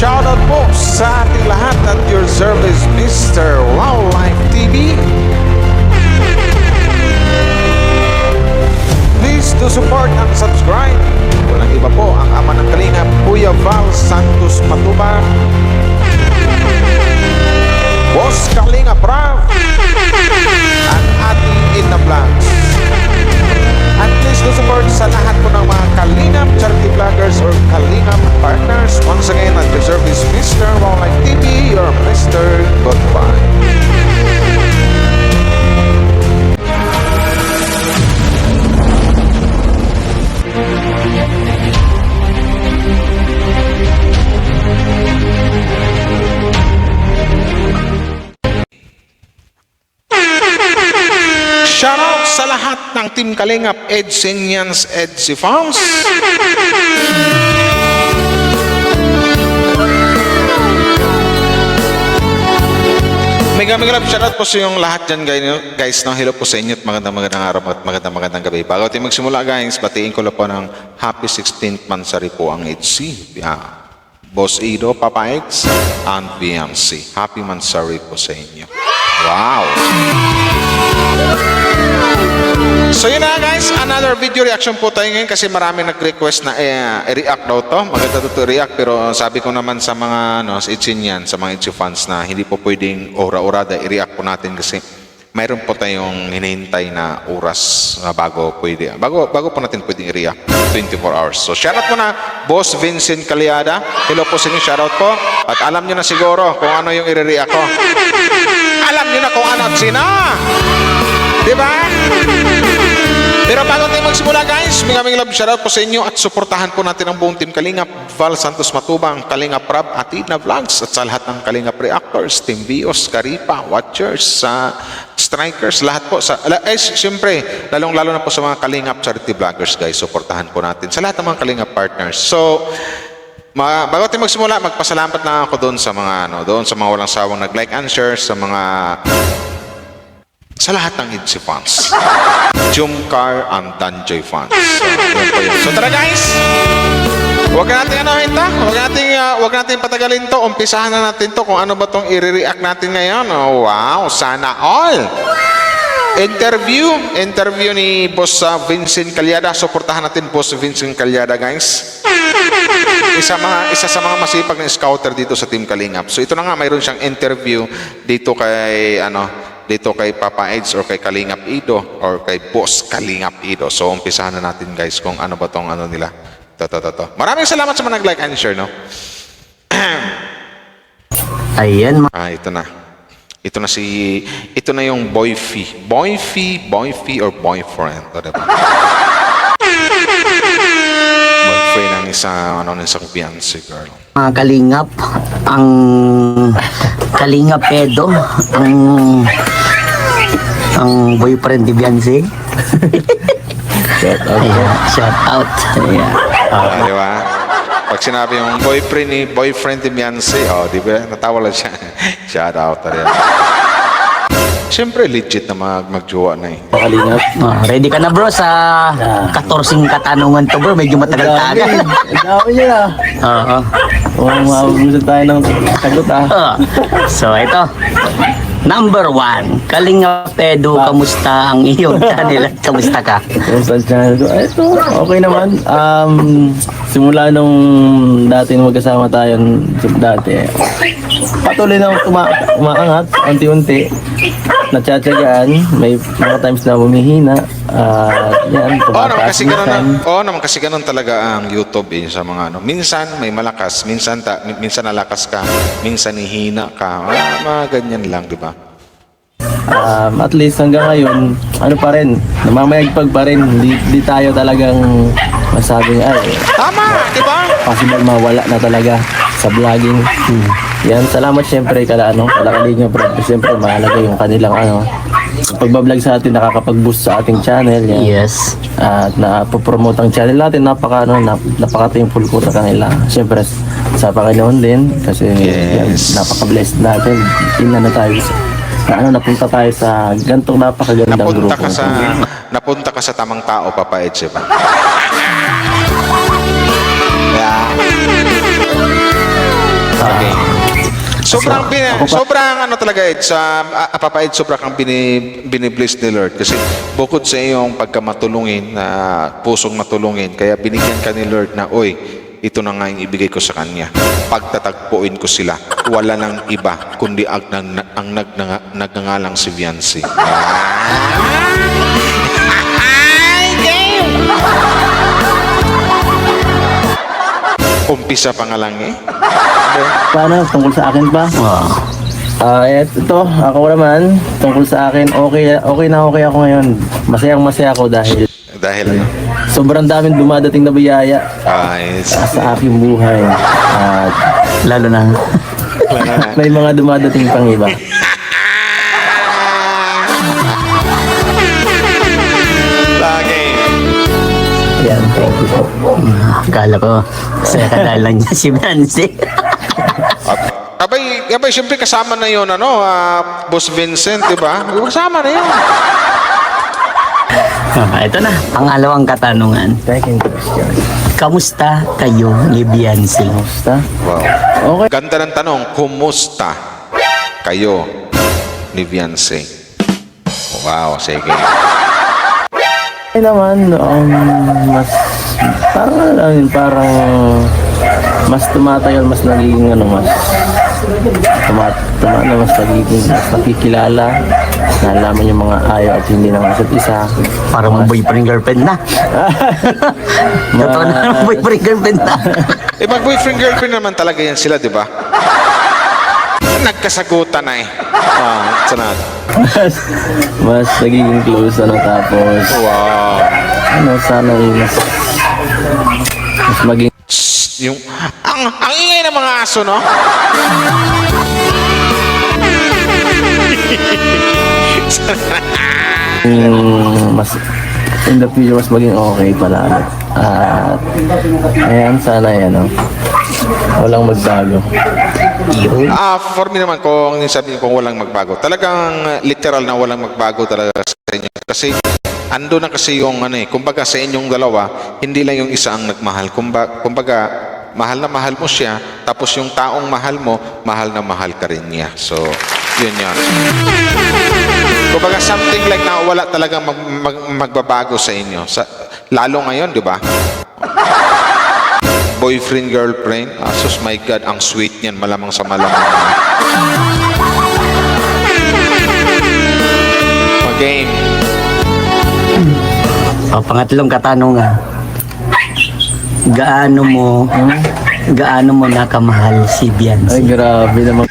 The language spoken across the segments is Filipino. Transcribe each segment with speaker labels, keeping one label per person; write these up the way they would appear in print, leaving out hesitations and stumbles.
Speaker 1: shoutout po sa ating lahat at your service, Mr. Wildlife TV. Please do support and subscribe. Walang iba po ang ama ng Kalingap, Kuya Val Santos Matuba, Boss Kalingap Rav, at ating Ina Vlogs. At please do support sa lahat po ng mga Kalingap charity vloggers or Kalingap partners. Once again, at your service, Mr. Wildlife TV, your Mr. Goodbye. Shoutout sa lahat ng Team Kalingap, Edsinians, Edsi Farms. Mega shoutout po sa yung lahat dyan guys. No? Hello po sa inyo at magandang araw at magandang gabi. Bago tayo magsimula guys, batiin ko lang po ng happy 16th Mansari po ang HC. Boss Ido, Papa X, and BMC. Happy Mansari po sa inyo. Wow! So yun na guys, another video reaction po tayo ngayon kasi marami nag-request na i-react daw to. Maganda to react pero sabi ko naman sa mga sa Itchin sa mga Itchin fans na hindi po pwedeng ora-orada i-react po natin kasi mayroon po tayong hinihintay na oras na bago po natin pwedeng i-react 24 hours. So shoutout po na Boss Vincent Calyada. Hello po sa inyo, shoutout po. At alam nyo na siguro kung ano yung i-react ko. Alam nyo na kung ano at sino. Diba? Pero bago tayo magsimula guys, maraming love shoutout po sa inyo at suportahan po natin ang buong Team Kalingap, Val Santos Matubang, Kalingap Rab, at Ina Vlogs, at sa lahat ng Kalingap Reactors, Team Vios, Karipa, Watchers, Strikers, lahat po. Siyempre, lalong-lalo na po sa mga Kalingap Charity Vloggers guys, suportahan po natin sa lahat ng mga Kalingap Partners. So, bago tayo magsimula, magpasalamat lang ako doon sa mga walang sawang nag-like and share, sa lahat ng Itzy fans, Jumcar and Danjoy fans. So tara guys, huwag natin patagalin to. Umpisahan na natin to kung ano ba tong i-react natin ngayon. Oh, wow, sana all. Interview ni Boss Vincent Calyada. Suportahan natin Boss Vincent Calyada guys. Isa sa mga masipag na scouter dito sa Team Kalingap. So ito na nga, mayroon siyang interview dito kay Papa Eds or kay Kalingap Ido or kay Boss Kalingap Ido. So umpisahan na natin guys kung ano ba tong nila. Maraming salamat sa mga nag-like and share, no?
Speaker 2: Ayan.
Speaker 1: Ito na yung boyfie or boyfriend. Diba? Boyfriend ng isang fiancé girl.
Speaker 2: Kalingap, ang Kalingap Edo, ang boyfriend ni Beyonce. Shout out.
Speaker 1: Diba? Pag sinabi yung boyfriend ni Beyonce, di ba? Natawa lang siya. Shout out. Siyempre, legit na magjowa na eh.
Speaker 2: Kalingap. Ready ka na bro sa 14 katanungan to bro? Medyo matagal-tagal.
Speaker 3: Dami niya na. Mabubusan tayo ng sagot
Speaker 2: So ito. Number 1, Kalingap Edo, kamusta ang iyong channel at kamusta ka?
Speaker 3: Kamusta ang channel ko? Ito, okay naman. Simula nung dati magkasama tayo dati, patuloy na umaangat, unti-unti. Natsatsagaan, may mga times na humihina. Yan,
Speaker 1: naman kasi ganun talaga ang YouTube sa mga minsan may malakas, minsan nalakas ka, minsan hihina ka. Mga ganyan lang, di ba?
Speaker 3: At least hanggang ngayon, pa rin, namamayagpag pa rin. Di tayo talagang masabing
Speaker 1: tama, di ba?
Speaker 3: Possible mawala na talaga sa vlogging. Yan, salamat syempre kala Kalingap bro. Syempre mahalaga yung kanilang pagbablog sa atin, nakakapag-boost sa ating channel. Yan.
Speaker 2: Yes.
Speaker 3: At napopromote ang channel natin, napaka-thankful ko sa kanila. Syempre sa Panginoon din kasi napaka-blessed natin. Tingnan na tayo napunta tayo sa gantong napakagandang grupo.
Speaker 1: Napunta ka sa tamang tao, Papa Eds, ba? Yeah. Sobrang, sobrang ano talaga, sa Papa Ed, sobrang kang binibless ni Lord. Kasi bukod sa iyong pagkamatulungin, na pusong matulungin, kaya binigyan ka ni Lord na, oy, ito na nga yung ibigay ko sa kanya. Pagtatagpuin ko sila. Wala nang iba, kundi ang nagngangalang si Viancy. Umpisa pa nga lang eh.
Speaker 3: Paano? Tungkol sa akin pa?
Speaker 2: Wow.
Speaker 3: Ito, ako naman, tungkol sa akin, okay ako ngayon. Masayang-masaya ako dahil
Speaker 1: Dahil ano?
Speaker 3: sobrang daming dumadating na biyaya
Speaker 1: Ayos.
Speaker 3: sa aking buhay. At
Speaker 2: Lalo na.
Speaker 3: may mga dumadating pang iba.
Speaker 1: Lagi.
Speaker 3: Yan, thank you po.
Speaker 2: Akala ko, saya ka dahil lang niya si Nancy.
Speaker 1: Abay, siyempre kasama na yun, Boss Vincent, di ba? Kasama na yun.
Speaker 2: Ito na, pangalawang katanungan.
Speaker 3: Second question.
Speaker 2: Kamusta kayo ni Beyonce?
Speaker 3: Basta?
Speaker 1: Wow.
Speaker 3: Okay.
Speaker 1: Ganda ng tanong, kumusta kayo ni Viancy? Wow, sige.
Speaker 3: Ay naman, mas parang mas tumatagal, mas nagiging mas mas nakikilala, nalaman yung mga ayaw at hindi ng isa't isa.
Speaker 2: Parang mga boyfriend girlfriend na. Totoo na ng boyfriend girlfriend na.
Speaker 1: Mag-boyfriend girlfriend naman talaga yan sila, di ba? Nagkasagutan na eh. Sanad.
Speaker 3: mas nagiging close, tapos
Speaker 1: Wow.
Speaker 3: sana mas maging
Speaker 1: Yung, ang ingay ng mga aso, no?
Speaker 3: mas in the future mas maging okay pala. At ayan, sana walang magbago.
Speaker 1: For me naman, kung sabihin kong walang magbago, talagang literal na walang magbago talaga sa inyo. Kasi ando na kasi yung kumbaga sa inyong dalawa, hindi lang yung isa ang nagmahal. Kumbaga, mahal na mahal mo siya, tapos yung taong mahal mo, mahal na mahal ka rin niya. So, yun yan. Kumbaga, something like na wala talagang magbabago sa inyo. Lalo ngayon, di ba? Boyfriend, girlfriend. Sus, my God, ang sweet niyan. Malamang sa malamang. Okay.
Speaker 2: Pangatlong katanungan. Gaano mo nakamahal si Beyonce?
Speaker 3: Ay, grabe naman.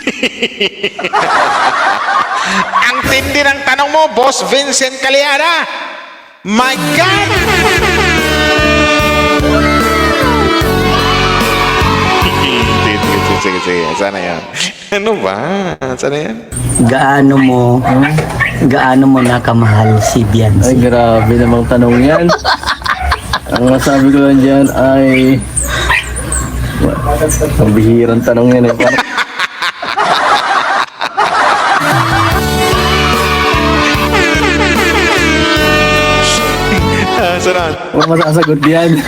Speaker 1: Ang tindi ng tanong mo, Boss Vincent Caliara. My God! Sige. Sana yan. Ano ba? Sana yan?
Speaker 2: Gaano mo nakamahal si Beyonce?
Speaker 3: Ay, grabe namang tanong yan. Ang masabi ko lang dyan ay ang bihirang tanong yan eh.
Speaker 1: Sana?
Speaker 3: Huwag masasagot yan.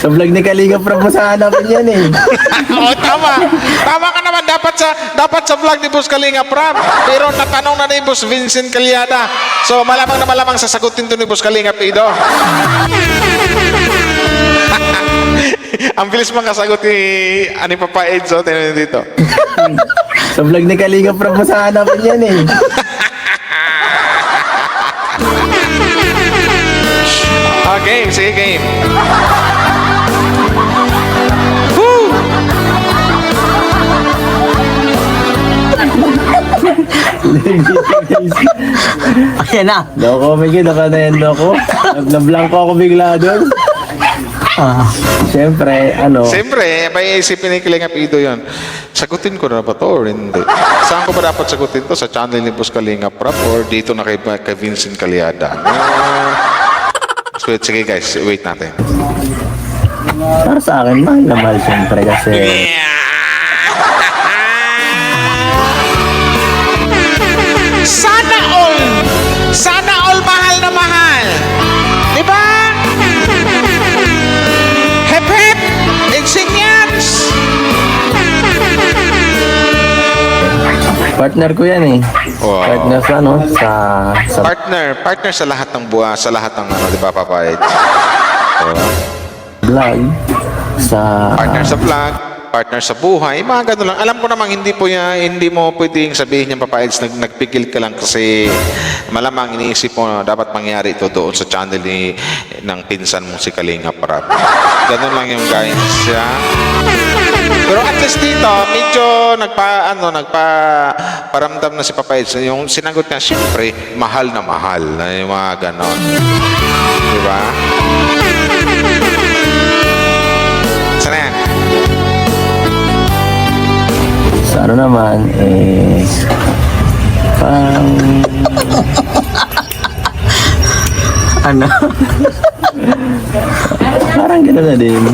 Speaker 3: Sa vlog ni Kalinga Prab mo sa hanapin yan eh.
Speaker 1: Tama. Tama ka naman. Dapat sa vlog ni Boss Kalinga Prab. Pero natanong na ni Boss Vincent Calyada. So, malamang na malamang sasagutin to ni Boss Kalinga Pido. Ang bilis mga sagot ni Papa Edzo. Tingnan dito.
Speaker 3: Sa vlog ni Kalinga Prab mo sa hanapin yan eh.
Speaker 1: Game. Sige, game.
Speaker 2: Ayan na.
Speaker 3: Loko, Miguel, naka na yan, loko. Nablangko ako bigla doon. Siyempre,
Speaker 1: Siyempre, may isipin ni Kalinga Pido yun. Sagutin ko na ba to or hindi? Saan ko ba dapat sagutin to? Sa channel ni Boss Kalinga Prab or dito na kay Vincent Calyada? Sige guys, wait natin.
Speaker 3: para sa akin, mahal na mahal siyempre kasi
Speaker 1: Sana all mahal na mahal. Diba? Hep hep! Insinyans!
Speaker 3: Partner ko yan eh.
Speaker 1: Wow.
Speaker 3: Partner sa ano, sa
Speaker 1: Partner sa lahat ng buwa, sa lahat ng ano, di ba, Papa Eds?
Speaker 3: vlog, sa
Speaker 1: Partner sa vlog, partner sa buhay, mga ganun lang. Alam ko namang hindi mo pwedeng sabihin yung Papa Eds, nagpigil ka lang kasi malamang iniisip mo dapat mangyari ito doon sa channel ng pinsan mo si Kalinga Prab. Ganun lang yung guys siya. Pero at least dito, medyo nagparamdam na si Papa Eds. Yung sinagot niya, siyempre, mahal na yung mga ganon. Diba? Sana yan?
Speaker 3: sa ano naman, parang
Speaker 2: Ano?
Speaker 3: parang gano'n na din.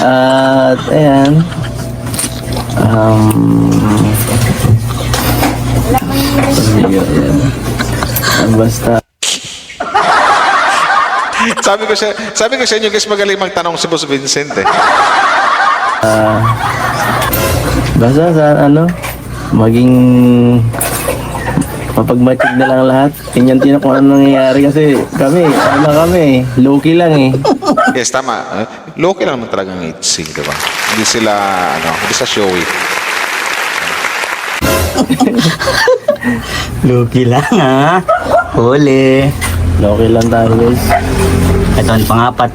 Speaker 3: At ayan, ayan. Basta
Speaker 1: sabi ko sa inyo guys, magaling magtanong si Boss Vincent eh.
Speaker 3: basta sa ano, maging mapagmatig na lang lahat. Tingnan kung ano nangyayari kasi kami, low-key lang eh.
Speaker 1: Yes, tama. Low-key lang naman talagang HC, di ba? Hindi sila, hindi sa showy.
Speaker 2: Lucky lang ha. Huli.
Speaker 3: Low-key lang tayo guys.
Speaker 2: Ito ang pangapat.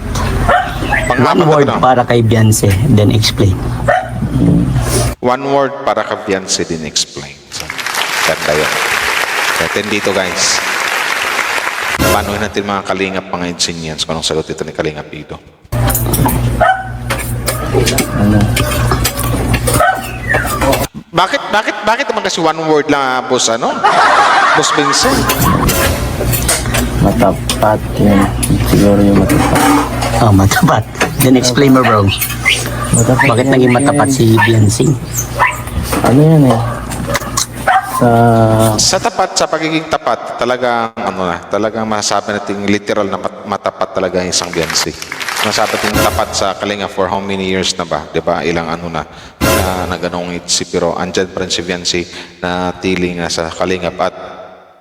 Speaker 2: One word para kay Beyonce, then explain.
Speaker 1: One word para ka Beyonce din explain. So, ganda yun. Then dito guys, paano natin mga kalingap, mga insinyans, kung anong sagot ito ni Kalingap Ido?
Speaker 3: Ano?
Speaker 1: Bakit naman kasi one word lang, boss, Boss Vincent?
Speaker 3: Matapat yan. Siguro yung matapat.
Speaker 2: Oh, matapat. Then explain mo, bro.
Speaker 3: Matapat
Speaker 2: Bakit
Speaker 3: yan,
Speaker 2: naging matapat si Beyonce?
Speaker 3: Ano yan eh?
Speaker 1: Sa pagiging tapat, talagang masasabi natin literal na matapat talaga yung isang Beyonce. Masasabi natin tapat sa Kalinga for how many years na ba? Diba? Ilang na ganong itsi, pero andyan pa rin si Beyonce na tiling na sa Kalinga. At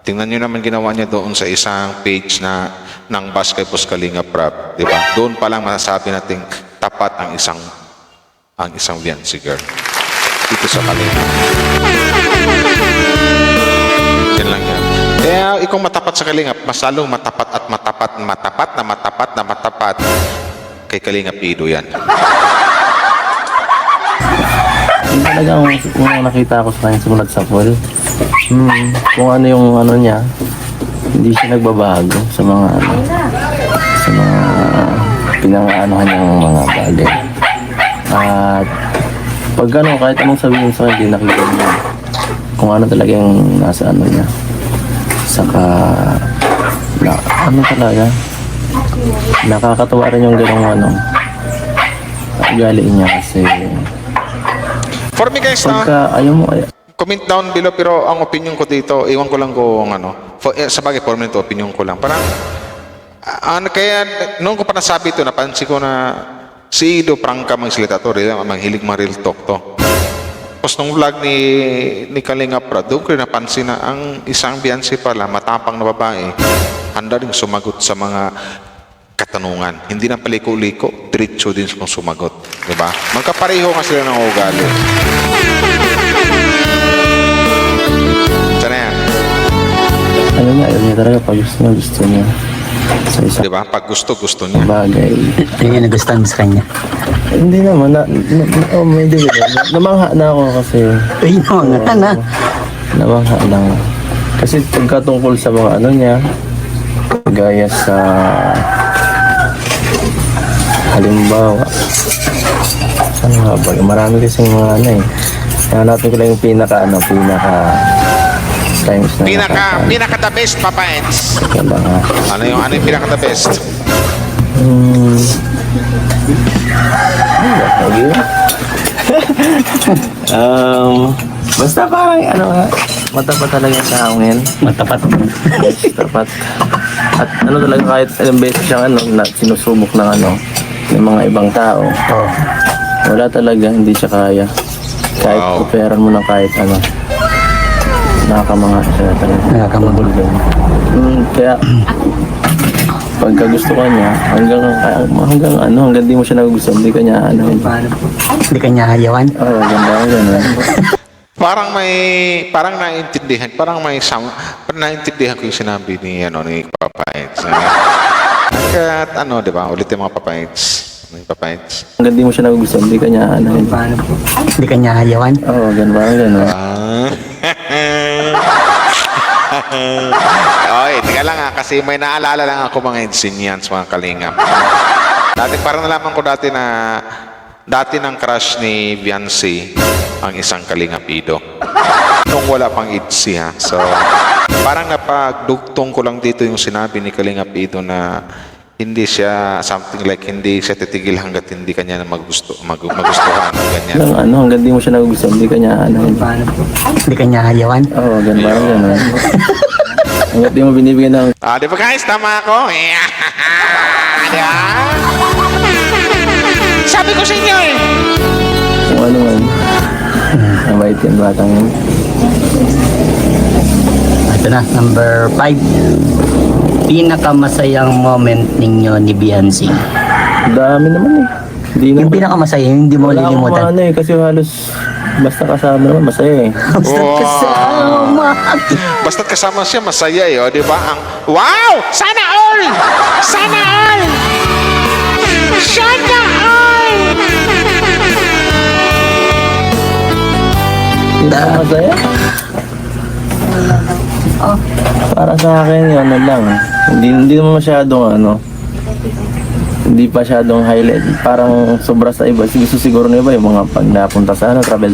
Speaker 1: tingnan nyo naman ginawa niya doon sa isang page ng Basketball Kalinga Prab. Diba? Doon pa lang masasabi natin tapat ang isang Beyonce girl. Dito sa Kalinga. Yan lang yan. Kaya ikaw matapat sa Kalingap, mas lalong matapat at matapat kay Kalingap Ido yan.
Speaker 3: Yung talagang kung nakita ko sa kanya simulat sa pool, kung ano yung ano niya, hindi siya nagbabago sa mga pinangaanuhan niyang mga bagay. At pag kahit anong sabihin sa kanya, hindi nakita niya kung ano talaga yung nasa ano niya. Saka, talaga, nakakatawa rin yung ganong ugali niya kasi
Speaker 1: For me guys,
Speaker 3: pagka ayaw mo,
Speaker 1: comment down below, pero ang opinion ko dito, iwan ko lang kung sa bagay, for me ito, opinion ko lang. Parang, kaya, noong ko pa nasabi ito, napansin ko na si Ido prangka magsalita to, maghilig real talk to. Tapos nung vlog ni Kalinga Prab, doon ko rin napansin na ang isang Beyonce pala, matapang na babae, handa rin sumagot sa mga katanungan. Hindi na paliko-liko, diretso din kung sumagot. Diba? Magkapareho nga sila ng ugali. Sana yan.
Speaker 3: ayaw niya talaga pag gusto niya. Sa isang
Speaker 1: Diba? Pag gusto niya.
Speaker 3: bagay.
Speaker 2: Ano yung nagustuhan mo sa kanya?
Speaker 3: Hindi naman, hindi namangha na ako kasi,
Speaker 2: Uy, naman na.
Speaker 3: namangha lang. Kasi pagkatungkol sa mga ano niya, gaya sa, halimbawa, ano nga ba, marami kasing mga hanapin ko lang yung pinaka times na
Speaker 1: Pinaka the best, Papa Eds.
Speaker 3: Diba nga?
Speaker 1: Ano yung pinaka the best?
Speaker 3: Basta parang matapat talaga yung tao ngayon.
Speaker 2: Matapat.
Speaker 3: Tapat. At talaga kahit ilang beses siyang na sinusubok ng ng mga ibang tao.
Speaker 2: Oh.
Speaker 3: Wala talaga, hindi siya kaya. Kahit
Speaker 1: Wow.
Speaker 3: operan mo ng kahit ano. Nakakamanga siya talaga.
Speaker 2: Nakakamangha.
Speaker 3: Kaya pagka gusto ka niya, hanggang di mo siya nagugustuhan, hindi ka niya ano.
Speaker 2: Hindi ka niya hayawan.
Speaker 3: Oo, ganda.
Speaker 1: Parang naiintindihan ko yung sinabi ni Papa Eds. Hanggat di ba? Ulit yung mga Papa Eds. Yung Papa Eds.
Speaker 3: Hanggang di mo siya nagugustuhan, hindi ka niya ano.
Speaker 2: Hindi ka niya hayawan.
Speaker 3: Oo, gano'n.
Speaker 1: Okay, teka lang kasi may naalala lang ako mga Edsinyans, mga kalingap. Parang nalaman ko dati ng crush ni Beyonce ang isang kalingapido. Nung wala pang Itzy ha. So, parang napagdugtong ko lang dito yung sinabi ni Kalingapido na hindi siya something like hindi siya titigil hanggat hindi kanya na magustuhan o ganyan.
Speaker 3: Hanggang di mo siya nagugustuhan, hindi ka niya ano.
Speaker 2: Hindi ka niya hayawan.
Speaker 3: Oo, gano'n. Hanggang di mo binibigyan ng
Speaker 1: Di ba guys? Tama ako? Di ba? Sabi ko sa inyo eh.
Speaker 3: kung ano man. Mabait yung batang yun.
Speaker 2: Ito na, number 5. Pinakamasayang moment ninyo ni Beyonce.
Speaker 3: Dami naman eh. Hindi
Speaker 2: Yung
Speaker 3: naman.
Speaker 2: pinakamasaya, yung hindi mo
Speaker 3: Wala akong
Speaker 2: lilimutan.
Speaker 3: ano eh, kasi halos basta kasama naman, masaya eh.
Speaker 2: Basta kasama.
Speaker 1: Basta't kasama siya, masaya eh. Di ba? Wow! Sana all! Sana all! Sana all!
Speaker 3: Hindi ka masaya? Para sa akin, yun, ano lang. Hindi naman masyadong ano. Hindi pa masyadong highlight. Parang sobra sa iba. Gusto siguro na iba yung mga pag napunta sa travel.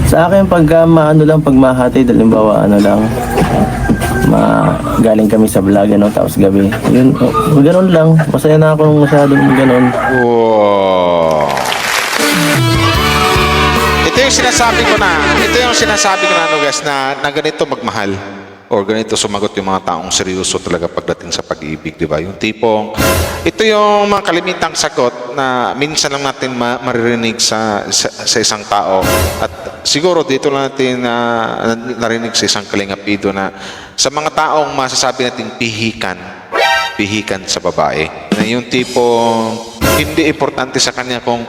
Speaker 3: Sa akin, pagka pag mahatid, halimbawa, galing kami sa vlog, tapos gabi. Yun, gano'n lang. Masaya na ako nung masyadong gano'n.
Speaker 1: Wow! Ito yung sinasabi ko na guys, na ganito magmahal or ganito sumagot yung mga taong seryoso talaga pagdating sa pag-ibig, di ba? Yung tipong, ito yung mga kalimitang sagot na minsan lang natin maririnig sa isang tao at siguro dito lang natin narinig sa isang kalingapido na sa mga taong masasabi natin pihikan sa babae. Na yung tipong hindi importante sa kanya kung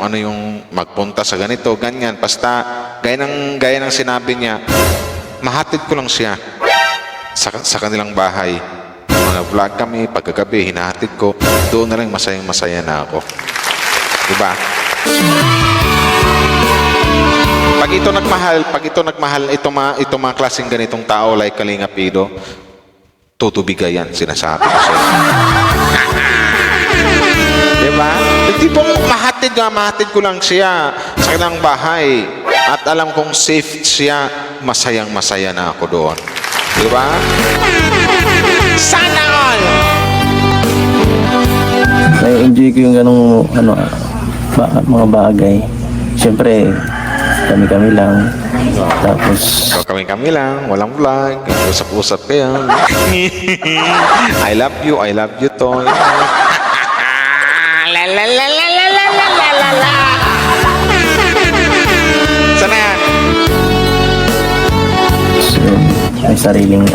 Speaker 1: ano yung magpunta sa ganito, ganyan. Basta gaya ng sinabi niya, mahatid ko lang siya sa kanilang bahay. Mga vlog kami, pagkagabi, hinahatid ko. Doon na lang masayang-masaya na ako. Diba? Pag ito nagmahal, itong mga klaseng ganitong tao like Kalingapido, tutubigayan, sinasabi ko sa'yo. Diba? Yung tipong mahatid ko lang siya sa kanilang bahay at alam kong safe siya, masayang-masaya na ako doon. Diba? Sana all!
Speaker 3: Nai-enjoy ko yung ganong mga bagay. Siyempre, kami-kami lang. Tapos,
Speaker 1: So kami lang, walang vlog, usap-usap kayo. I love you to. La la la la la la la la la la. Sana yan?
Speaker 3: may sariling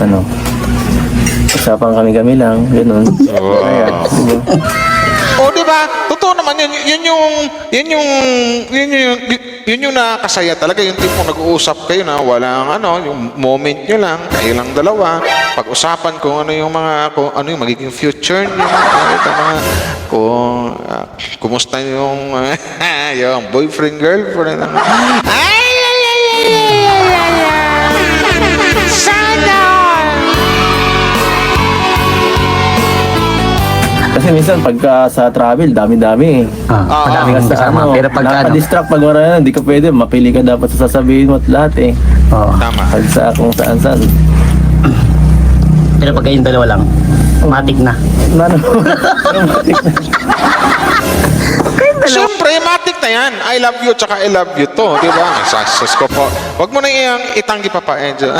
Speaker 3: usapan kami-kami lang. Ganun.
Speaker 1: Wow. O di ba? Totoo naman yun yung nakasaya talaga, yung tipong nag-uusap kayo na walang yung moment nyo lang, kayo lang dalawa, pag-usapan kung ano yung magiging future nyo, kumusta yung yung boyfriend, girlfriend, sana.
Speaker 3: Kasi minsan pagka sa travel, dami-dami.
Speaker 2: Madami kang kasama. Pero pagka
Speaker 3: Nakadistract pag wala hindi ka pwede. Mapili ka dapat sa sasabihin mo at lahat eh.
Speaker 1: Tama.
Speaker 3: Pag sa kung saan-saan.
Speaker 2: Pero pagka yung dalawa lang, matik na.
Speaker 1: Siyempre, matik na yan. I love you, tsaka I love you to. Di ba? Sasas ko po. Huwag mo na itanggi pa pa, Enjo.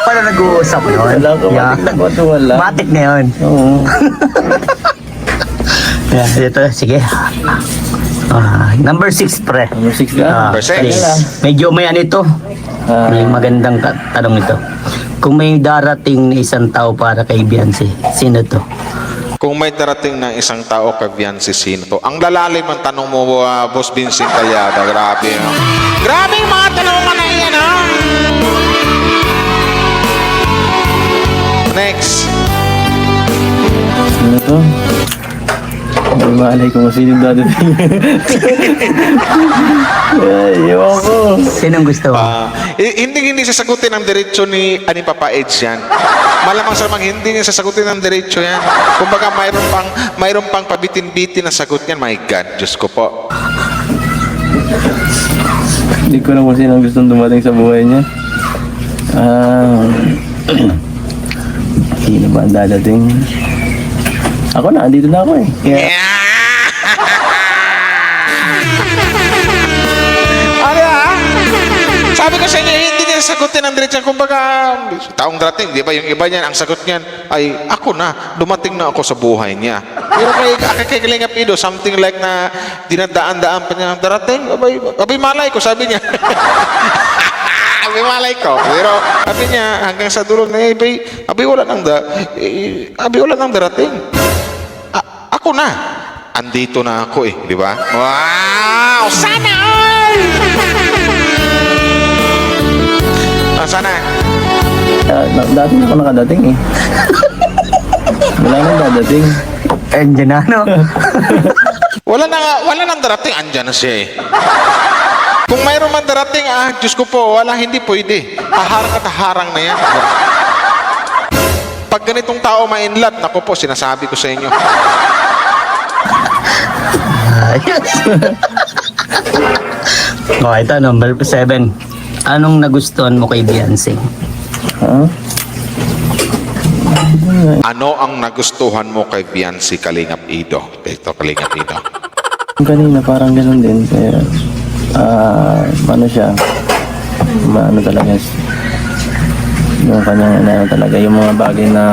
Speaker 2: Paano nag-uusap yun?
Speaker 3: Wala ka,
Speaker 2: Yeah.
Speaker 3: wala.
Speaker 2: Matik na yun.
Speaker 3: Oo.
Speaker 2: Ito, sige. Number 6, pre.
Speaker 3: Number 6 ka?
Speaker 1: Number six.
Speaker 2: Please. Medyo may ano ito. May magandang tanong ito. Kung may darating na isang tao para kay Beyonce, sino to?
Speaker 1: Kung may darating na isang tao kay Beyonce, sino to? Ang lalalim ang tanong mo, Boss Vincent Calyada. Grabe, no? Grabe yung mga tanongan na yan, ha? Next.
Speaker 3: Sino to? Hindi maalay kung sino dadating. Ay, ewan ko.
Speaker 2: Sinong gusto mo?
Speaker 1: Hindi sasagutin ng diretso ni Papa Eds yan. Malamang sa mga hindi niya sasagutin ng diretso yan. Kumbaga mayroon pang pabitin-bitin na sagot yan. My God, Diyos ko po.
Speaker 3: Hindi ko na kung sino ang gustong dumating sa buhay niya. Sino ba ang dadating? Ako na, andito na ako eh.
Speaker 1: Ano sabi ko sa inyo, hindi niya sagutin ng diretso. Kumbaga, taong dating, di ba? Yung iba niyan, ang sagot niyan ay, ako na, dumating na ako sa buhay niya. Pero kay Kalingap Ido, something like na dinadaan-daan pa niya, darating, abay malay ko, sabi niya. Abay malay ko. Pero sabi niya, hanggang sa dulo na, abay wala nang darating. Ako na. Andito na ako eh, di ba? Wow! Sana all! Sana?
Speaker 3: Dati na ako nakadating eh. Wala nang dadating.
Speaker 2: Andiyan na, no?
Speaker 1: Wala nang darating, andyan na siya eh. Kung mayroon man darating, Diyos ko po, hindi pwede. Haharang at haharang na yan. Pag ganitong tao ma-inlove, naku po, sinasabi ko sa inyo.
Speaker 2: Ito, number 7. Anong nagustuhan mo kay Beyonce?
Speaker 3: Ha?
Speaker 1: Ano ang nagustuhan mo kay Beyonce Kalingap Ido? Ito, Kalingap Ido.
Speaker 3: Yung kanina parang ganun din. Kaya, ano siya, ano talaga, yung kanyang ano talaga, yung mga bagay na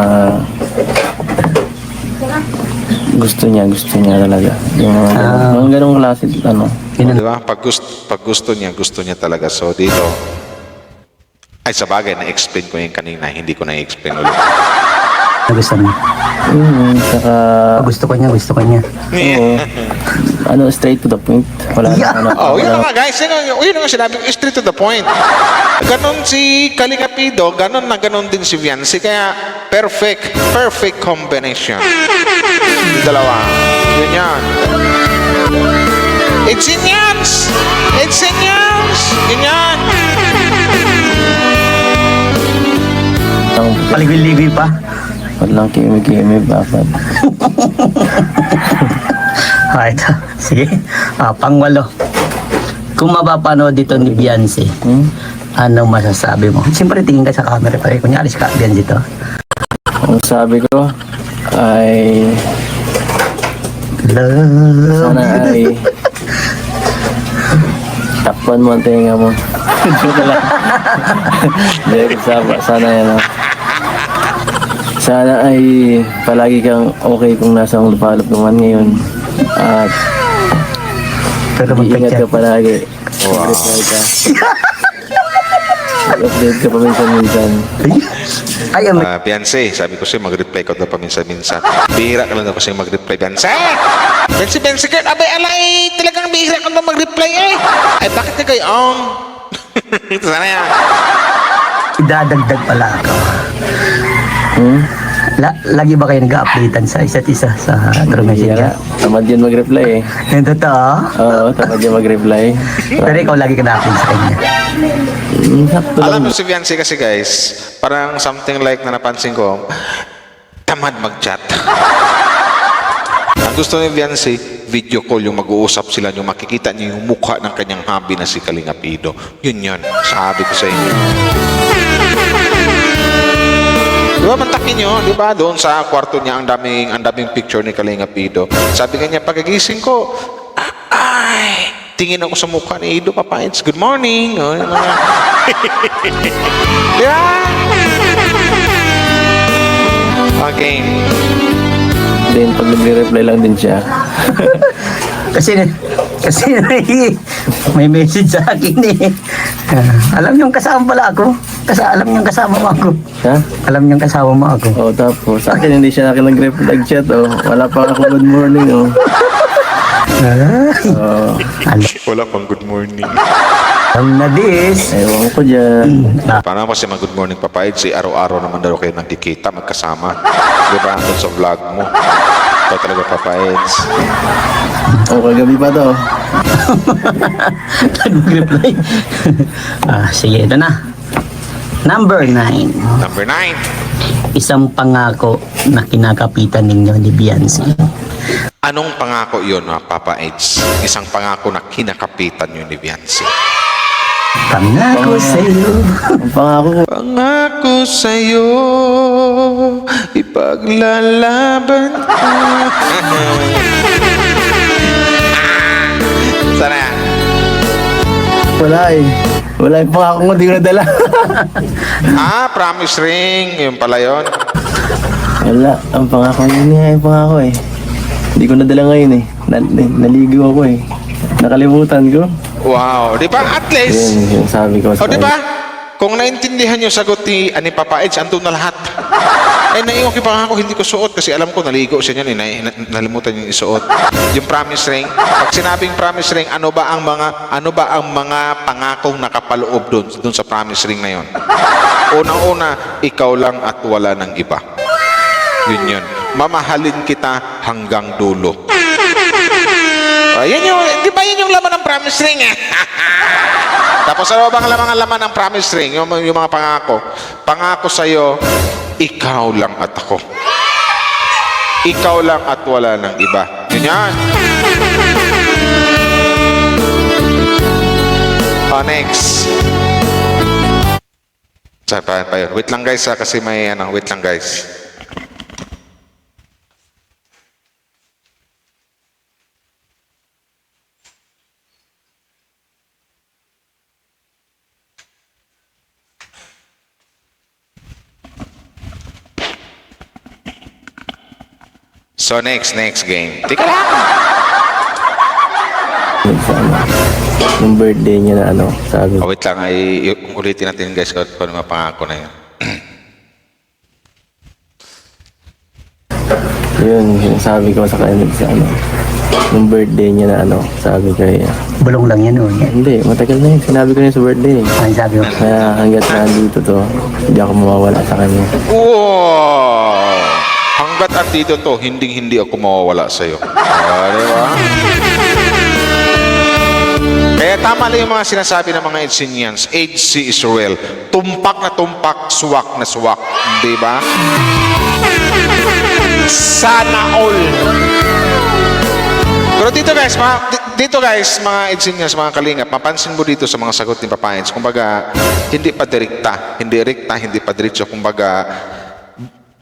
Speaker 3: gusto niya talaga. Yung mga ganung klase, ano.
Speaker 1: Di ba? Pag gusto niya talaga. So, dito, ay sa bagay, na-explain ko yung kanina, hindi ko na-explain ulit.
Speaker 2: Nagustuhan mo?
Speaker 3: Saka,
Speaker 2: Gusto ko niya.
Speaker 3: oo, ano, straight to the point. Wala na, ano.
Speaker 1: Oh, yun nga guys, yun nga sinabi ko, straight to the point. Ganon si Kalingap Ido, ganon din si Beyonce, kaya perfect combination. Yung dalawa, yun yan. It's in yans! Yun yan!
Speaker 2: Paligwi-ligwi pa.
Speaker 3: Walang kimi-kimi, bakit?
Speaker 2: Ito. Sige. Pang-8. Kung mapapanood dito ni Beyonce, anong masasabi mo? Siyempre, tingin ka sa camera pa rin. Kunyari si Beyonce dito.
Speaker 3: Ang sabi ko ay sana ay takpan mo ang tenga mo. Joke lang. Hindi, sana yan. Sana ay palagi kang okay kung nasa ang lupalop naman ngayon. At
Speaker 2: Pero
Speaker 3: ingat ka palagi.
Speaker 1: Wow.
Speaker 3: Reply ka. Update ka paminsan-minsan.
Speaker 2: Ay,
Speaker 1: Beyonce, sabi ko sa'yo, mag-reply ka daw paminsan-minsan. Bihira ka lang daw kasi mag-reply, Beyonce! Beyonce, girl, abay, alay, talagang bihira ka daw mag-reply eh! Ay, bakit ka gayon? Ito sana yan.
Speaker 2: idadagdag pala ako. Lagi ba kayo nag-updatean sa isa't isa sa True Messenger?
Speaker 3: Tamad yun mag-reply eh.
Speaker 2: Yung totoo?
Speaker 3: Oo, tamad yun mag-reply.
Speaker 2: Pero ikaw lagi ka na-update sa kanya.
Speaker 3: Sakto lang.
Speaker 1: Alam mo si Beyonce kasi guys, parang something like na napansin ko, tamad mag-chat. Ang gusto ni Beyonce, video call yung mag-uusap sila, yung makikita niyo yung mukha ng kanyang hubby na si Kalingap Ido. Yun, sabi ko sa inyo. Di ba, mantakin nyo, di ba, doon sa kwarto niya, ang daming picture ni Kalingap Ido. Sabi kanya, pagkagising ko, ay, tingin ako sa mukha ni Ido, Papa Eds, good morning. O, yung mga... Di ba? Okay.
Speaker 3: Then, pag nagre-reply lang din siya,
Speaker 2: kasi may message sa akin eh. Alam niyong kasama pala ako. Alam niyong kasama mo ako.
Speaker 3: Ha?
Speaker 2: Alam niyong kasama mo ako.
Speaker 3: Oh, tapos sa akin hindi siya nag-chat, oh. Wala pa ako good morning, oh.
Speaker 2: Ay,
Speaker 3: Oh,
Speaker 1: Wala pang good morning.
Speaker 2: alam na this.
Speaker 3: ewan ko dyan.
Speaker 1: Paano kasi mag-good morning, Papa Ed? Si araw-araw naman daw kayo nagkikita, magkasama. Di ba? Andun sa vlog mo. Ito talaga, Papa Eds.
Speaker 3: Oh, kagabi pa to.
Speaker 2: Nag-reply. Sige, ito na. Number 9.
Speaker 1: Number 9.
Speaker 2: Isang pangako na kinakapitan ninyo ni Beyonce.
Speaker 1: Anong pangako yun, Papa Eds? Isang pangako na kinakapitan nyo ni Beyonce.
Speaker 2: Pangako sa'yo.
Speaker 3: Ang pangako ko,
Speaker 1: Pangako sa'yo, ipaglalaban ko. Sana yan?
Speaker 3: wala eh. Wala yung pangako ko, di ko nadala.
Speaker 1: Promise ring. Yun pala yun.
Speaker 3: Wala, ang pangako yun nga yung pangako eh. Hindi ko nadala ngayon eh. Naligo ako eh. Nakalimutan ko.
Speaker 1: Wow. Di ba? At least.
Speaker 3: Yun yung sabi ko sa
Speaker 1: O di ba? Kung naintindihan yung sagot ni Papa Eds, andun na lahat. Naiwan ko pa ako, hindi ko suot kasi alam ko naligo siya niyan, nalimutan yung isuot. Yung promise ring. Pag sinabing promise ring, ano ba ang mga pangakong nakapaloob doon sa promise ring na yon? Unang-una, ikaw lang at wala ng iba. Yun yun. Mamahalin kita hanggang dulo. Yan yung, di ba yun yung laman ng promise ring eh? Tapos ano bang laman ng promise ring? Yung mga pangako. Pangako sa'yo, ikaw lang at ako. Ikaw lang at wala ng iba. Yun yan. Next. Saan pa yun? Wait lang guys kasi may wait lang guys. So next game. Tika lang.
Speaker 3: Yun sa yung birthday niya na sabi ko.
Speaker 1: Wait lang ulitin natin guys kung ano mga pangako na yun.
Speaker 3: Yun, yung sabi ko sa kanya sa yung birthday niya na sabi ko
Speaker 2: Bulong lang yan noon.
Speaker 3: hindi, matagal na yun. Sinabi ko na yun sa birthday.
Speaker 2: Ang sabi mo.
Speaker 3: Kaya hanggat nandito to, hindi ako mawawala sa kanya.
Speaker 1: Wow! Hanggat andito to, hindi ako mawawala sa'yo. Di ba? Kaya tama lang yung mga sinasabi ng mga Edsinians. HC Israel. Tumpak na tumpak, suwak na suwak. Di ba? Sana all. Pero dito guys, mga Edsinians, mga kalingap, mapansin mo dito sa mga sagot ni Papa Eds, kumbaga, hindi pa direkta, hindi pa diretso, kumbaga,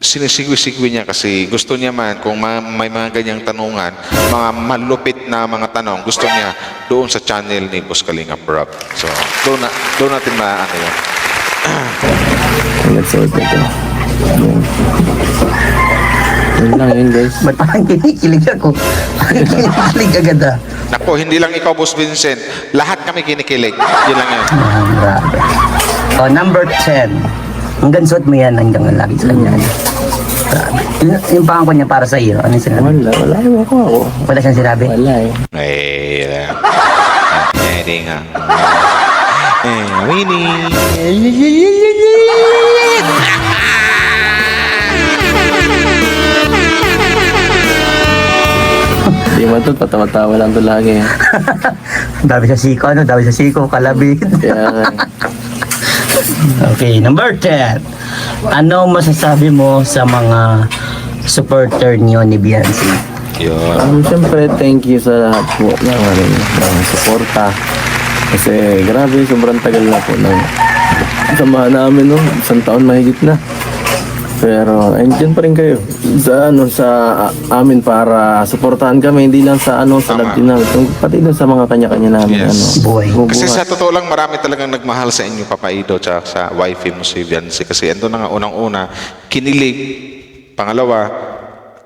Speaker 1: sinisigwi-sigwi niya kasi gusto niya man kung may mga ganyang tanungan, mga malupit na mga tanong, gusto niya doon sa channel ni Boss Kalingap Rob. So, doon natin yun.
Speaker 3: Hanggat sa ito. Yun lang yun guys.
Speaker 2: Ba't parang kinikilig ako? Kinikilig agad ah.
Speaker 1: Naku, hindi lang ikaw, Boss Vincent. Lahat kami kinikilig. Yun lang yun.
Speaker 2: Grabe. Number 10. Hanggang suot mo yan hanggang lagi sa kanya. Grabe. Yung pangako niya para sa iyo, ano yung sinabi?
Speaker 3: Wala naman ako.
Speaker 2: Wala siyang sinabi?
Speaker 3: Wala eh.
Speaker 1: Hindi nga. Winnie.
Speaker 3: Di man to, patawa-tawa lang to lagi.
Speaker 2: Dami sa siko, Dami sa siko, kalabit.
Speaker 3: Kaya
Speaker 2: Okay, number 10. Ano masasabi mo sa mga supporter niyo ni Beyonce?
Speaker 1: Yun.
Speaker 3: siyempre, thank you sa lahat po ng suporta. Kasi grabe, sobrang tagal na po ng samahan namin, no? Isang taon mahigit na. Pero, andyan pa rin kayo sa amin para suportahan kami, hindi lang sa sa
Speaker 1: Tama.
Speaker 3: love team namin, pati din sa mga kanya-kanya namin.
Speaker 1: Yes.
Speaker 2: Buhay.
Speaker 1: Kasi sa totoo lang, marami talagang nagmahal sa inyo, Papa Ido, tsaka sa wifey mo si Beyonce. Kasi ando na nga unang-una, kinilig. Pangalawa,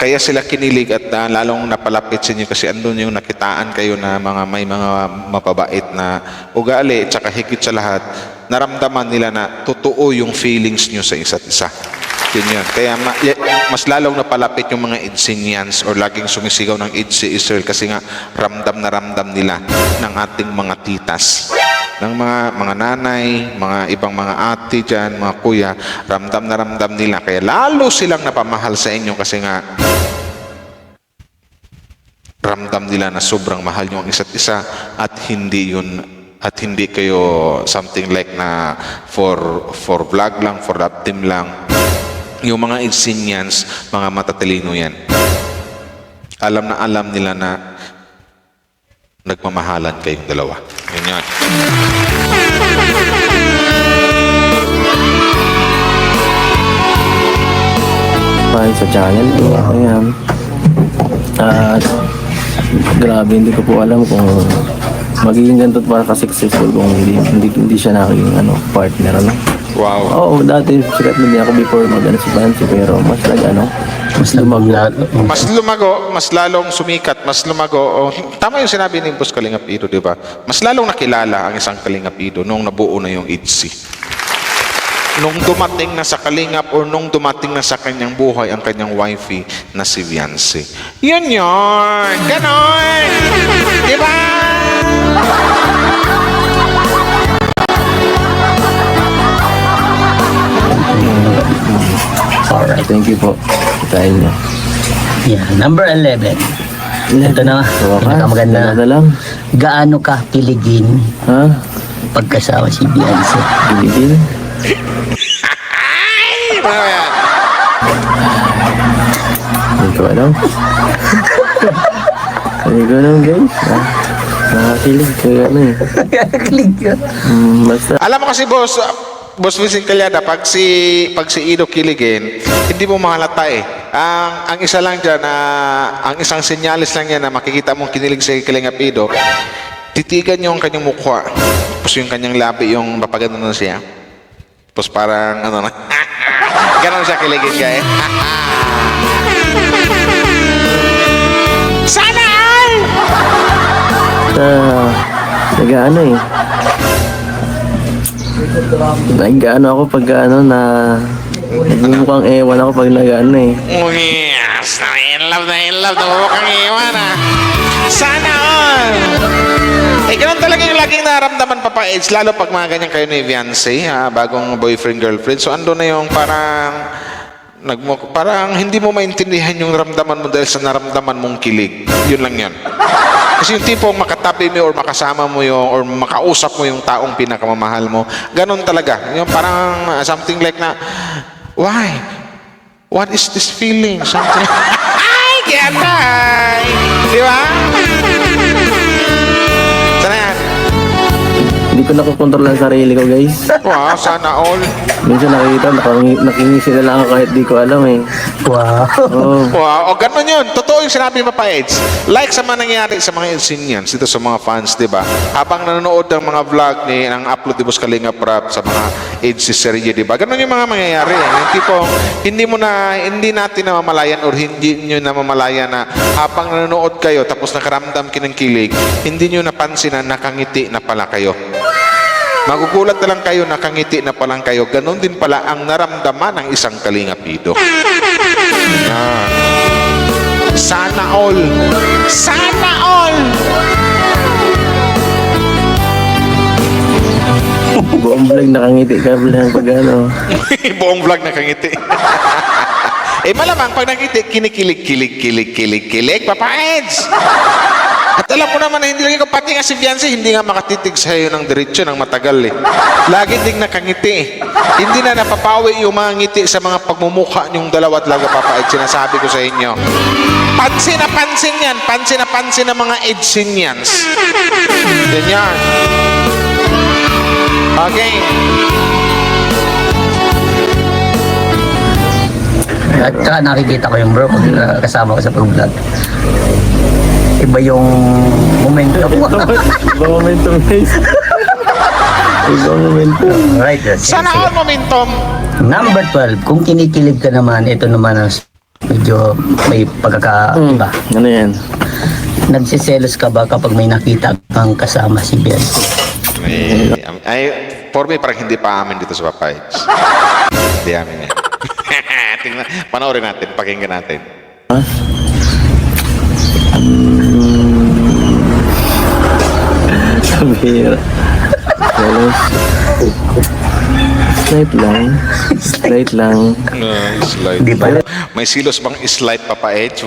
Speaker 1: kaya sila kinilig at lalong napalapit sa inyo kasi andun yung nakitaan kayo na may mga mapabait na ugali, tsaka higit sa lahat, naramdaman nila na totoo yung feelings nyo sa isa't isa. Yun yun. Kaya mas lalong napalapit yung mga Edsinians or laging sumisigaw ng Eds si Israel kasi nga ramdam na ramdam nila ng ating mga titas, ng mga nanay, mga ibang mga ate dyan, mga kuya, ramdam na ramdam nila. Kaya lalo silang napamahal sa inyo kasi nga ramdam nila na sobrang mahal nyo ang isa't isa at hindi kayo something like na for vlog lang, for that team lang. Yung mga Edsinians, mga matatalino yan. Alam na alam nila na nagmamahalan kayong dalawa. Yun yan.
Speaker 3: Sa channel ko. Ayan. At grabe, hindi ko po alam kung magiging ganito para ka-successful kung hindi siya naging partner.
Speaker 1: Wow.
Speaker 3: Oo, dati sikat na din ako before si Bansi, pero mas
Speaker 1: Mas lalong sumikat, mas lumago. Tama yung sinabi ni Boss Kalingap Ido, di ba? Mas lalong nakilala ang isang Kalingap Ido nung nabuo na yung EDC. Nung dumating na sa Kalingap or nung dumating na sa kanyang buhay ang kanyang wifey na si Viancy. Yun yun! Ganon! Di ba?
Speaker 2: Alright.
Speaker 3: thank you po sa inyo.
Speaker 2: Yeah, number 11. Ito na, pinakamaganda.
Speaker 3: Na lang.
Speaker 2: Gaano ka kiligin
Speaker 3: Ha?
Speaker 2: pagkasama si Beyonce?
Speaker 3: Biligin?
Speaker 1: Ano yan?
Speaker 3: Hindi ko alam. Hindi ko alam, guys. Nakakilig. Kaya
Speaker 2: Kilig ka.
Speaker 3: Basta.
Speaker 1: Alam mo kasi, Boss Vincent Calyada, pag si Ido kiligin, hindi mo mahalata eh. Ang isa lang dyan, ang isang senyalis lang yan na makikita mong kinilig si Kalingap Ido, titigan niyo ang kanyang mukha. Tapos yung kanyang labi, yung mapagano na siya. Tapos parang, ganon siya kiligin ka eh. Sana all!
Speaker 3: Nag-ano eh. Nag-ano ako pag nagmumukhang ewan ako pag nag-ano eh.
Speaker 1: Yes! In love, namumukang iwan Sana all! Ganun talaga yung laging naramdaman, Papa Eds, lalo pag mga ganyan kayo ni Viancy, bagong boyfriend, girlfriend. So ando na yung parang hindi mo maintindihan yung ramdaman mo dahil sa naramdaman mong kilig. Yun lang yan. Kasi yung tipong makatabi mo or makasama mo yung or makausap mo yung taong pinakamamahal mo, ganun talaga. Yung parang something like na, why? What is this feeling? Something. Ay, kaya tay! Di ba? Sana yan?
Speaker 3: Hindi ko nakokontrol ang sarili ko, guys.
Speaker 1: Wow, sana all.
Speaker 3: Minsan nakikita, nakingisi na lang ako kahit di ko alam eh.
Speaker 2: Wow.
Speaker 3: Oo.
Speaker 1: Wow, o ganun yun. Totoo yung sinabi ni Papa Eds. Like sa mga nangyari sa mga Edsinians, dito sa mga fans, di ba? Habang nanonood ng mga vlog ng upload ni Boss Kalingap Rap sa mga Eds serye, di ba? Ganun yung mga mangyayari. Yung tipong, hindi natin namamalayan or hindi nyo namamalayan na habang nanonood kayo tapos nakaramdam kinang-kilig, hindi nyo napansin na nakangiti na pala kayo. Magugulat na lang kayo, nakangiti na palang kayo. Ganon din pala ang naramdaman ng isang Kalingap Ido. Sana all! Sana all!
Speaker 3: Buong vlog nakangiti ka lang pag ano.
Speaker 1: Buong vlog nakangiti. Malamang pag nakiti, kinikilig, Papa Eds! At alam mo naman na hindi lang ikaw, pati nga si Viancy, hindi nga makatitig sa iyo ng diretsyo ng matagal eh. Lagi ding nakangiti eh. Hindi na napapawi yung mga ngiti sa mga pagmumukha niyong dalawa at laga, Papa Eds. Sinasabi ko sa inyo. Pansin na pansin yan. Pansin na pansin ng mga Edsinians. Ganyan. Okay.
Speaker 2: At saka nakikita ko yung bro pag kasama ko sa pag-vlog. Iba yung momentum.
Speaker 3: Ibang momentum, guys. Ibang momentum.
Speaker 2: Right. That's
Speaker 1: Sana all momentum.
Speaker 2: Number 12, kung kinikilig ka naman, ito naman ang medyo may pagkakaiba.
Speaker 3: Ano yan?
Speaker 2: Nagsiselos ka ba kapag may nakita kang kasama si Beyonce?
Speaker 1: Ay, for me, parang hindi pa amin dito sa Papayas. Hindi amin yan. Tingnan, panoorin natin, pakinggan natin.
Speaker 3: Sabira. Selos. Slight lang. Slight lang.
Speaker 1: Slide.
Speaker 2: Hindi pa.
Speaker 1: May silos bang slide, Papa Edge?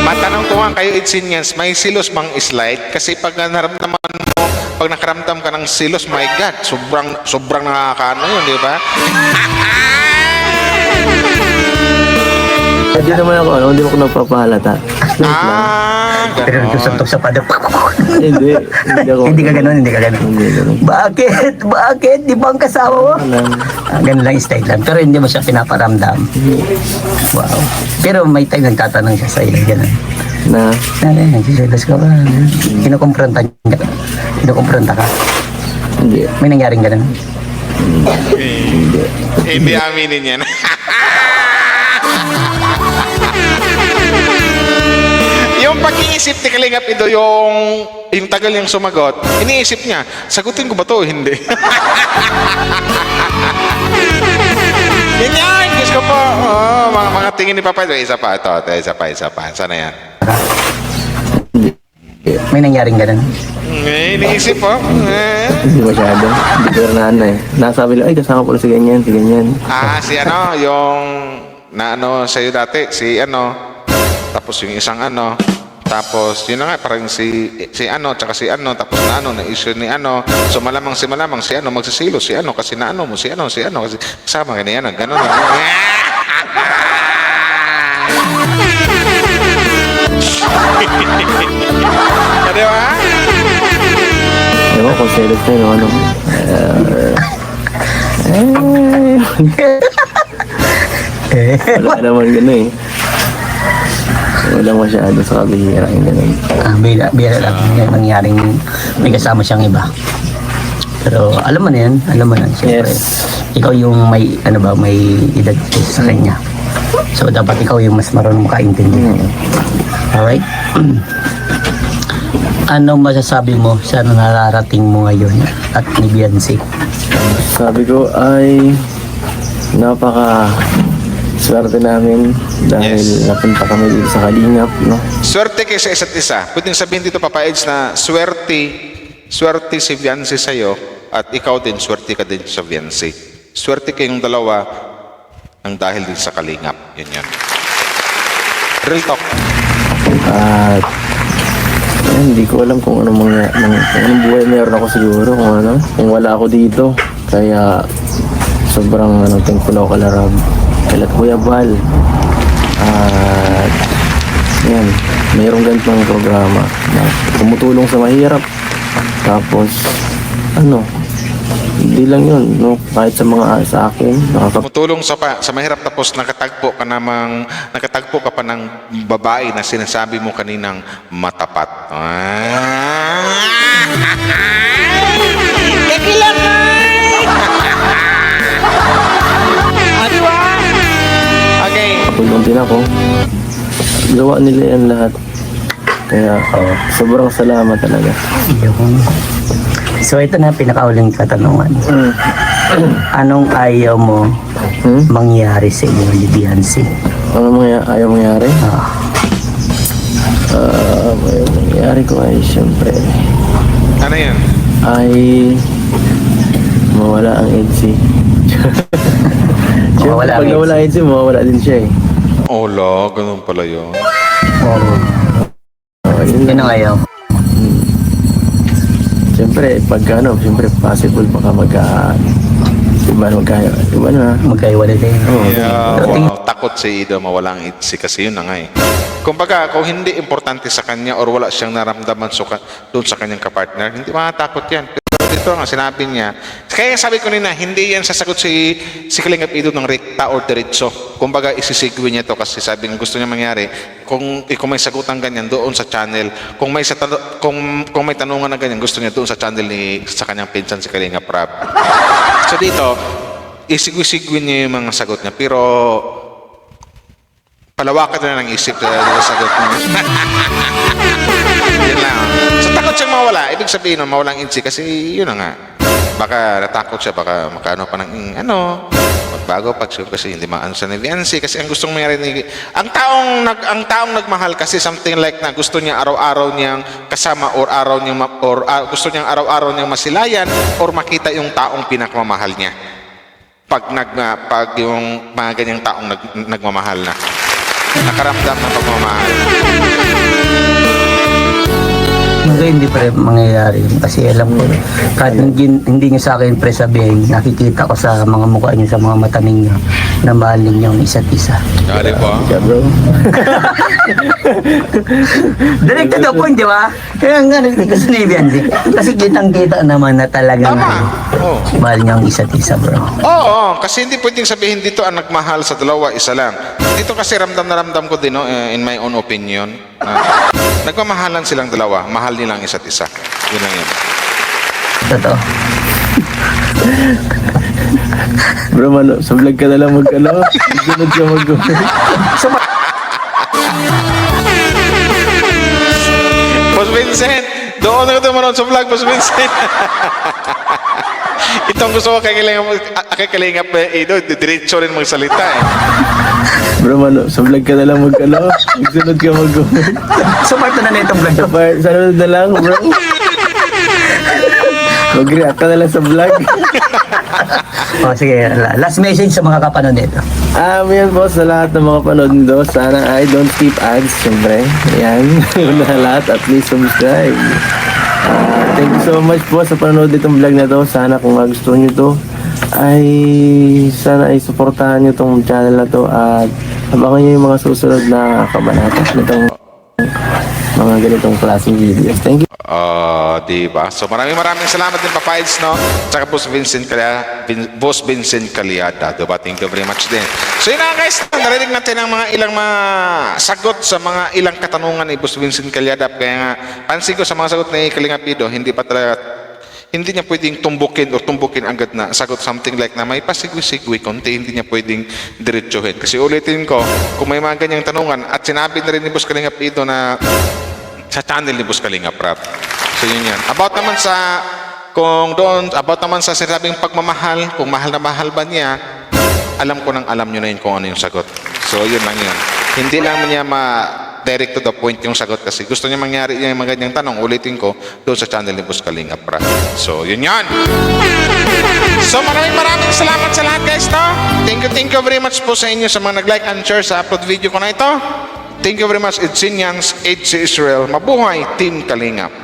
Speaker 1: Matanong ko nga kayo, Itsinyans, may silos bang slide? Kasi pag naramdaman mo, pag nakaramdam ka ng silos, my God, sobrang nakakaano yun, di ba?
Speaker 3: Hindi naman ako, hindi ako nagpapahalata. Slight lang.
Speaker 2: Pero
Speaker 1: Ganon.
Speaker 2: nagtusok-tusok pa daw.
Speaker 3: Hindi. Hindi ako.
Speaker 2: Hindi ka ganun, hindi ka ganun.
Speaker 3: Hindi ganun.
Speaker 2: Bakit? Bakit? Di ba ang kasama mo?
Speaker 3: Alam.
Speaker 2: Ganun lang style lang. Pero hindi mo siya pinaparamdam. Wow. Pero may time nagtatanong siya sa iyo. Ganun.
Speaker 3: Na.
Speaker 2: Nagsiselos ka ba? Kinukumpronta ka. Kinukumpronta ka.
Speaker 3: Hindi.
Speaker 2: May nangyaring ganun.
Speaker 1: Hindi aminin yan. Yung pag-iisip ni Kalingap Ido, yung tagal niyang sumagot, iniisip niya, sagutin ko ba to o hindi? Yan, Diyos ko po. Oh, mga tingin ni Papa. Isa pa. Isa pa. Sana yan.
Speaker 2: May nangyaring ganun.
Speaker 1: Iniisip po.
Speaker 3: Hindi masyado. Hindi ko na ano eh. Nasabi lang, ay kasama pala si ganyan, si ganyan.
Speaker 1: Si ano, yung na sa'yo dati, si ano, tapos yung isang ano, tapos yun na nga, parang si ano, tsaka si ano, tapos na ano, na issue ni ano, so malamang si ano, magsisilo, si ano, kasi na ano mo, si ano, kasi kasama ka na yan, gano'n lang. Di ba?
Speaker 3: Ewan ko, selos na yun, ano. Wala naman gano'n eh. Wala masyado sa kabihira yung gano'n.
Speaker 2: Bira lang. May nangyaring may kasama siyang iba. Pero alam mo na yan. Alam mo na. Siyempre,
Speaker 3: Yes.
Speaker 2: ikaw yung may, may edad sa kanya. So, dapat ikaw yung mas marunong makaintindi. Alright? Ano masasabi mo sa nararating mo ngayon at ni Beyonce?
Speaker 3: Sabi ko ay napaka swerte namin dahil
Speaker 1: Yes.
Speaker 3: napunta kami dito sa Kalingap, no?
Speaker 1: Swerte kayo sa isa't isa. Pwedeng sabihin dito, Papa Eds, na swerte si Beyonce sa'yo at ikaw din, swerte ka din sa Beyonce. Swerte kayong dalawa ang dahil din sa Kalingap. Yun. Real talk.
Speaker 3: At hindi ko alam kung anong anong buhay meron ako siguro kung wala ako dito. Kaya sobrang thankful ako kay Larab, kay Kuya Bal. At yan, mayroong ganitong programa na tumutulong sa mahirap. Tapos hindi lang yun, no? Kahit sa akin,
Speaker 1: Tumutulong sa mahirap, tapos nakatagpo ka pa ng babae na sinasabi mo kaninang matapat. Di ba? Okay.
Speaker 3: Tulong din ako. Gawa nila yan lahat. Kaya sobrang salamat talaga.
Speaker 2: So, ito na pinakauling katanungan. Anong ayaw mo mangyari sa iyo ni Beyonce?
Speaker 3: Ano ayaw mangyari? Ayaw mangyari ko ay siyempre
Speaker 1: Ano yan?
Speaker 3: ay mawala ang EDC. Siyempre,
Speaker 2: Mawala ang
Speaker 3: pag nawala ang EDC, mawawala din siya eh.
Speaker 1: Ola, ganun pala yun.
Speaker 3: Yun
Speaker 2: Yun
Speaker 3: lang.
Speaker 2: ang ayaw.
Speaker 3: Siyempre, siyempre possible baka iba na.
Speaker 2: Magkaiwalay din.
Speaker 1: Yeah,
Speaker 2: Pero tingin-
Speaker 1: wow. Takot si Ido mawala ang itsi kasi yun na nga eh. Kumbaga, kung hindi importante sa kanya or wala siyang naramdaman doon sa kanyang kapartner, hindi makatakot yan. Pero dito nga, sinabi niya, kaya sabi ko nina, hindi yan sasagot si Kalingap Ido ng rekta or diretso. Kumbaga, isisigwi niya to kasi sabi niya, gusto niya mangyari, kung may sagutan ganyan doon sa channel, kung may tanungan na ganyan, gusto niya doon sa channel sa kanyang pinsan si Kalingap Rab. So dito, isigwi-sigwi niya yung mga sagot niya. Pero, palawakan na ng isip sa sagot niya. Yun lang. So, takot siyang mawala. Ibig sabihin, mawalang insi. Kasi, yun na nga. Baka natakot siya, baka makano pa ng magbago pag kasi hindi maano sa Viancy kasi ang gustong mayroon ang taong nagmahal kasi something like na gusto niya araw-araw niyang kasama or gusto niyang araw-araw niyang masilayan or makita yung taong pinakamamahal niya pag yung mga ganyang taong nagmamahal na nakaramdam ng pagmamahal.
Speaker 2: Ngayon hindi pa rin mangyayari yun. Kasi alam ko, kahit hindi nyo sa akin presabihin, nakikita ko sa mga mukha nyo, sa mga mata ninyo, na mahal ninyo ang isa't isa.
Speaker 1: Dali po.
Speaker 3: Yeah, bro.
Speaker 2: Direct to the point, di ba? Kaya nga, kasi ni Bianzi. Kasi kitang-kita naman na talaga
Speaker 1: Tama. Oo.
Speaker 2: mahal niyo ang isa't isa, bro.
Speaker 1: Oo, kasi hindi pwedeng sabihin dito ang nagmahal sa dalawa, isa lang. Dito kasi ramdam na ramdam ko din, no, in my own opinion, nagmamahalan silang dalawa, mahal nilang isa't isa. Yun lang yun.
Speaker 2: Totoo.
Speaker 3: Bro, sa vlog ka na lang sunod ka
Speaker 1: Boss Vincent, doon na ito manood sa vlog, Boss Vincent. Itong gusto ko kay Kalingap Ido, diretso rin magsalita eh.
Speaker 3: Bro, sa vlog ka na lang sunod ka
Speaker 2: Sumarto na itong vlog.
Speaker 3: Sa sunod na lang, bro. Mag-react ka na lang sa vlog.
Speaker 2: O sige, last message sa mga kapanood nito.
Speaker 3: Yan po sa lahat ng mga panood nito. Sana ay don't skip ads, syempre. Yan. Una lahat, at least subscribe. Thank you so much po sa panonood itong vlog na to. Sana kung gusto nyo to, sana ay supportahan nyo tong channel na to at abangan nyo yung mga susunod na kabanata nitong mga ganitong klaseng videos. Thank you.
Speaker 1: Diba? So maraming salamat din Papa Eds, no? Tsaka Boss Vincent Caliada, diba? Thank you very much din. So yun na guys, narinig natin ang mga ilang sagot sa mga ilang katanungan ni Boss Vincent Caliada. Kaya nga, pansin ko sa mga sagot ni Kalinga Pido, hindi niya pwedeng tumbukin agad na sagot something like na may pasigwi-sigwi konti, hindi niya pwedeng diretsuhin. Kasi ulitin ko, kung may mga ganyang tanungan at sinabi na rin ni Boss Kalinga Pido na sa channel ni Boss Kalinga Prab. So yun yan. About naman sa sinabing pagmamahal, kung mahal na mahal ba niya, alam ko nang alam nyo na yun kung ano yung sagot. So yun lang yun. Hindi lang niya direct to the point yung sagot kasi gusto niya mangyari yung mga ganyang tanong, ulitin ko, doon sa channel ni Boss Kalinga Prab. So yun yan. So maraming salamat sa lahat guys, no? Thank you very much po sa inyo sa mga nag-like and share sa upload video ko na ito. Thank you very much, Ed Sinyans, Ed si Israel. Mabuhay, Team Kalingap.